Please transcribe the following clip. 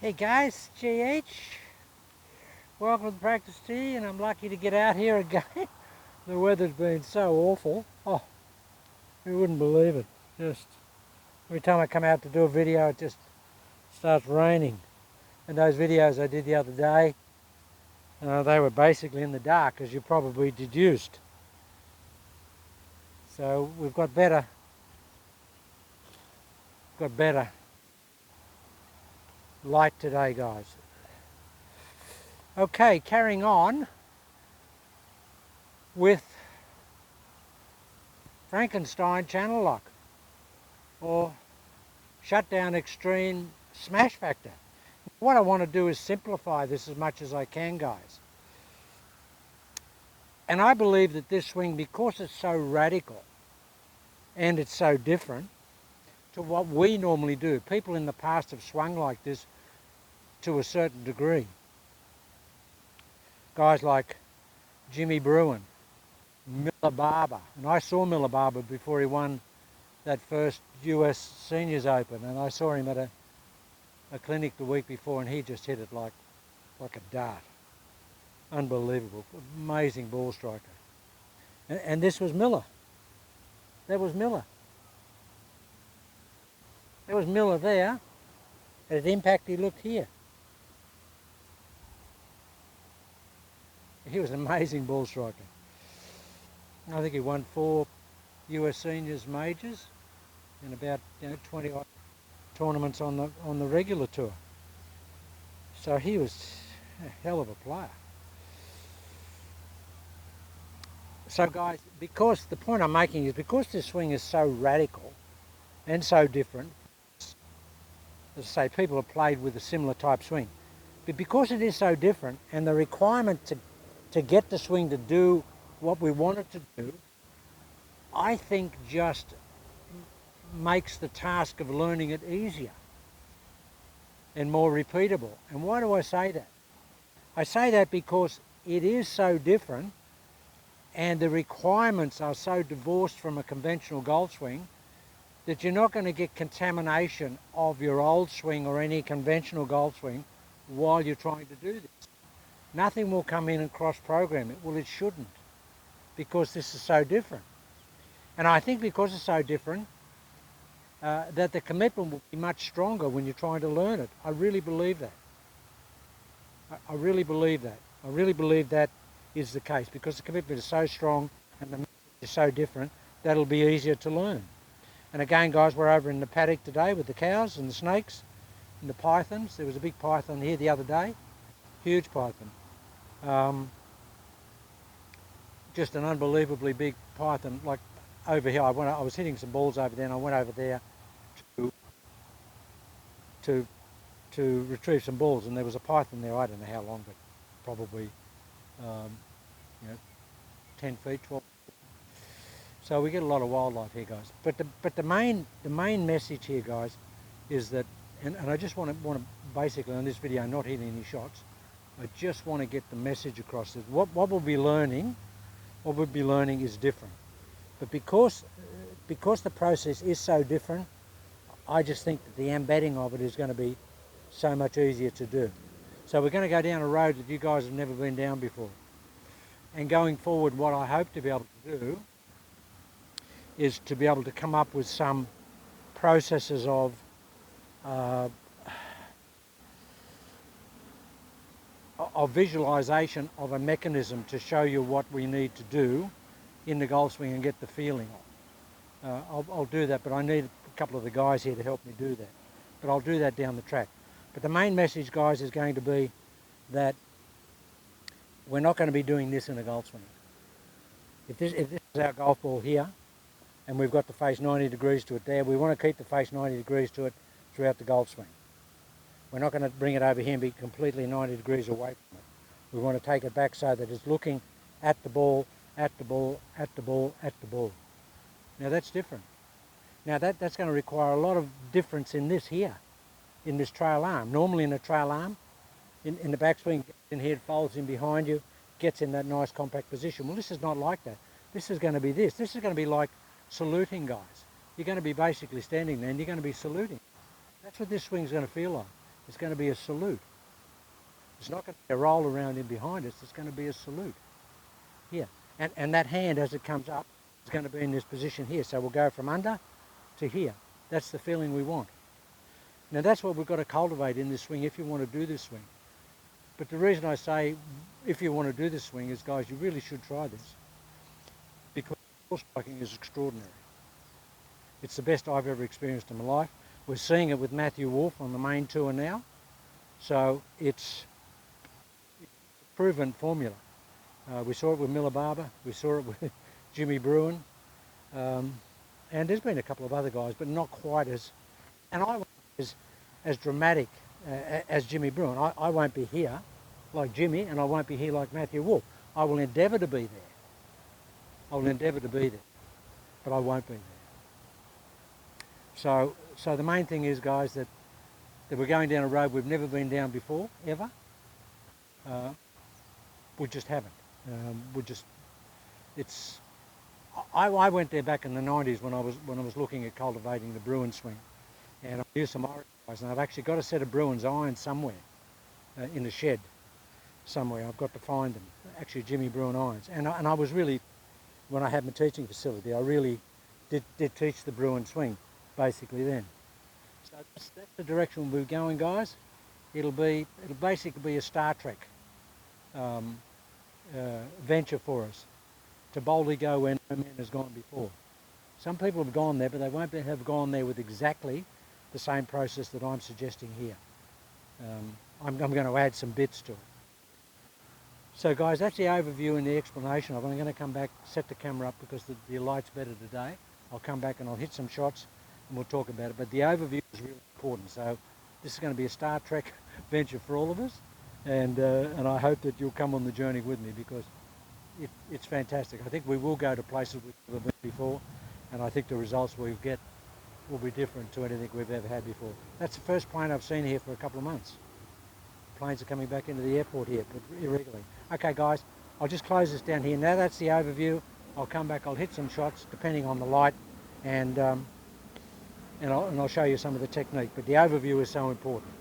Hey guys, JH. Welcome to Practice Tea, and I'm lucky to get out here again. The weather's been so awful. Oh, you wouldn't believe it. Just every time I come out to do a video, it just starts raining. And those videos I did the other day, they were basically in the dark, as you probably deduced. So we've got better light today, guys. Okay, carrying on with Frankenstein channel lock, or shutdown extreme smash factor. What I want to do is simplify this as much as I can, guys. And I believe that this swing, because it's so radical and it's so different to what we normally do, people in the past have swung like this to a certain degree. Guys like Jimmy Bruin, Miller Barber, and I saw Miller Barber before he won that first US Seniors Open, and I saw him at a clinic the week before, and he just hit it like a dart. Unbelievable, amazing ball striker. And this was Miller. That was Miller. There was Miller there. At impact, he looked here. He was an amazing ball striker. I think he won 4 US Seniors majors and about 20 odd tournaments on the regular tour. So he was a hell of a player. So guys, because the point I'm making is because this swing is so radical and so different, as I say, people have played with a similar type swing, but because it is so different and the requirement to get the swing to do what we want it to do, I think just makes the task of learning it easier and more repeatable. And why do I say that? I say that because it is so different and the requirements are so divorced from a conventional golf swing that you're not going to get contamination of your old swing or any conventional golf swing while you're trying to do this. Nothing will come in and cross-program it. Well, it shouldn't, because this is so different. And I think because it's so different, that the commitment will be much stronger when you're trying to learn it. I really believe that. I really believe that. I really believe that is the case, because the commitment is so strong and the message is so different that it'll be easier to learn. And again, guys, we're over in the paddock today with the cows and the snakes and the pythons. There was a big python here the other day, huge python. Just an unbelievably big python. Like over here, I was hitting some balls over there, and I went over there to retrieve some balls, and there was a python there. I don't know how long, but probably 10 feet, 12. So we get a lot of wildlife here, guys. But the main message here, guys, is that, and I just want to basically on this video not hit any shots. I just want to get the message across that what we'll be learning is different. But because the process is so different, I just think that the embedding of it is going to be so much easier to do. So we're going to go down a road that you guys have never been down before. And going forward, what I hope to be able to do is to be able to come up with some processes of visualization of a mechanism to show you what we need to do in the golf swing and get the feeling of. I'll do that, but I need a couple of the guys here to help me do that. But I'll do that down the track. But the main message, guys, is going to be that we're not going to be doing this in a golf swing. If this is our golf ball here, and we've got the face 90 degrees to it there, we want to keep the face 90 degrees to it throughout the golf swing. We're not going to bring it over here and be completely 90 degrees away from it. We want to take it back so that it's looking at the ball, at the ball, at the ball, at the ball. Now that's different. Now that's going to require a lot of difference in this here, in this trail arm. Normally in a trail arm, in the backswing, in here it folds in behind you, gets in that nice compact position. Well, this is not like that. This is going to be this. This is going to be like saluting, guys. You're going to be basically standing there and you're going to be saluting. That's what this swing's going to feel like. It's going to be a salute. It's not going to be a roll around in behind us. It's going to be a salute here. And that hand, as it comes up, is going to be in this position here. So we'll go from under to here. That's the feeling we want. Now that's what we've got to cultivate in this swing if you want to do this swing. But the reason I say if you want to do this swing is, guys, you really should try this, because ball striking is extraordinary. It's the best I've ever experienced in my life. We're seeing it with Matthew Wolf on the main tour now. So it's a proven formula. We saw it with Miller Barber. We saw it with Jimmy Bruin. And there's been a couple of other guys, but not quite as, and I as dramatic as Jimmy Bruin. I won't be here like Jimmy, and I won't be here like Matthew Wolf. I will endeavour to be there. I will endeavour to be there, but I won't be there. So the main thing is, guys, that we're going down a road we've never been down before, ever. We just haven't. I went there back in the 90s when I was looking at cultivating the Bruin swing, and I knew some Irish guys, and I've actually got a set of Bruin's irons somewhere in the shed somewhere. I've got to find them. Actually, Jimmy Bruin irons, and I was really, when I had my teaching facility, I really did teach the Bruin swing basically then. So that's the direction we're going, guys. It'll basically be a Star Trek venture for us, to boldly go where no man has gone before. Some people have gone there, but they won't have gone there with exactly the same process that I'm suggesting here. I'm going to add some bits to it. So guys, that's the overview and the explanation of it. I'm going to come back, set the camera up because the light's better today. I'll come back and I'll hit some shots and we'll talk about it. But the overview is really important. So this is going to be a Star Trek venture for all of us. And I hope that you'll come on the journey with me, because it's fantastic. I think we will go to places we've never been before, and I think the results we get will be different to anything we've ever had before. That's the first plane I've seen here for a couple of months. Planes are coming back into the airport here, but irregularly. Okay, guys, I'll just close this down here. Now that's the overview. I'll come back, I'll hit some shots depending on the light, and I'll show you some of the technique. But the overview is so important.